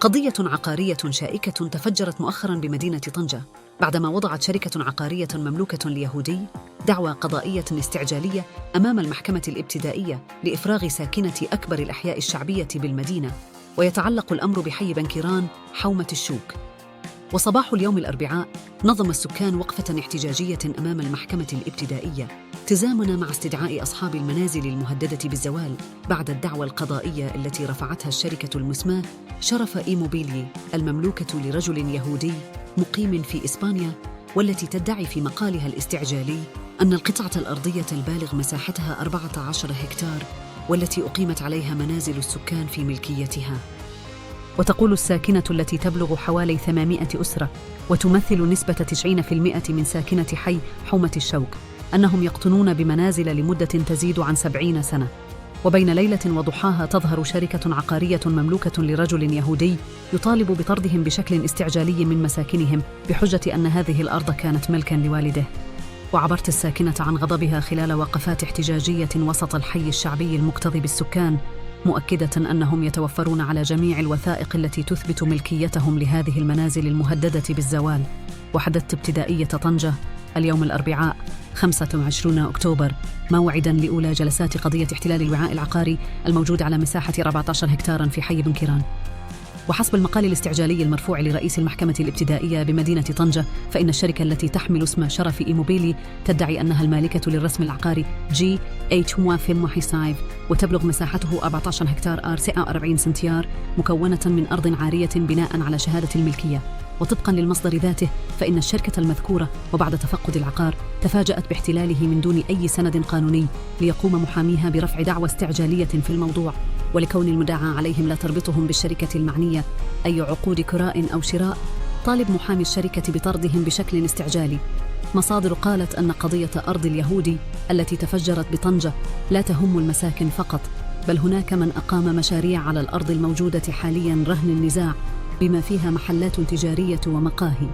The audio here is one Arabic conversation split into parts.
قضية عقارية شائكة تفجرت مؤخراً بمدينة طنجة بعدما وضعت شركة عقارية مملوكة ليهودي دعوى قضائية استعجالية أمام المحكمة الابتدائية لإفراغ ساكنة أكبر الأحياء الشعبية بالمدينة، ويتعلق الأمر بحي بنكيران حومة الشوك. وصباح اليوم الأربعاء نظم السكان وقفة احتجاجية أمام المحكمة الابتدائية تزامن مع استدعاء أصحاب المنازل المهددة بالزوال بعد الدعوى القضائية التي رفعتها الشركة المسماة شرف إيموبيلي المملوكة لرجل يهودي مقيم في إسبانيا، والتي تدعي في مقالها الاستعجالي أن القطعة الأرضية البالغ مساحتها 14 هكتار والتي أقيمت عليها منازل السكان في ملكيتها. وتقول الساكنة التي تبلغ حوالي 800 أسرة وتمثل نسبة 90% من ساكنة حي حومة الشوك أنهم يقطنون بمنازل لمدة تزيد عن 70 سنة. وبين ليلة وضحاها تظهر شركة عقارية مملوكة لرجل يهودي يطالب بطردهم بشكل استعجالي من مساكنهم بحجة أن هذه الأرض كانت ملكاً لوالده. وعبرت الساكنة عن غضبها خلال وقفات احتجاجية وسط الحي الشعبي المكتظ بالسكان، مؤكدة أنهم يتوفرون على جميع الوثائق التي تثبت ملكيتهم لهذه المنازل المهددة بالزوال. وحددت ابتدائية طنجة اليوم الأربعاء 25 أكتوبر موعداً لأولى جلسات قضية احتلال الوعاء العقاري الموجود على مساحة 14 هكتاراً في حي بنكيران. وحسب المقال الاستعجالي المرفوع لرئيس المحكمة الابتدائية بمدينة طنجة، فإن الشركة التي تحمل اسم شرف إيموبيلي تدعي أنها المالكة للرسم العقاري GH موافم وحسايف، وتبلغ مساحته 14 هكتار 46 سنتيار، مكونة من أرض عارية بناء على شهادة الملكية. وطبقاً للمصدر ذاته فإن الشركة المذكورة وبعد تفقد العقار تفاجأت باحتلاله من دون أي سند قانوني، ليقوم محاميها برفع دعوى استعجالية في الموضوع، ولكون المدعى عليهم لا تربطهم بالشركة المعنية أي عقود كراء أو شراء، طالب محامي الشركة بطردهم بشكل استعجالي. مصادر قالت أن قضية أرض اليهودي التي تفجرت بطنجة لا تهم المساكن فقط، بل هناك من أقام مشاريع على الأرض الموجودة حالياً رهن النزاع، بما فيها محلات تجارية ومقاهي.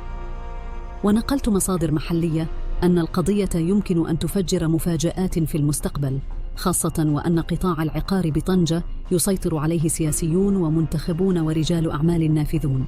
ونقلت مصادر محلية أن القضية يمكن أن تفجر مفاجآت في المستقبل، خاصة وأن قطاع العقار بطنجة يسيطر عليه سياسيون ومنتخبون ورجال أعمال نافذون.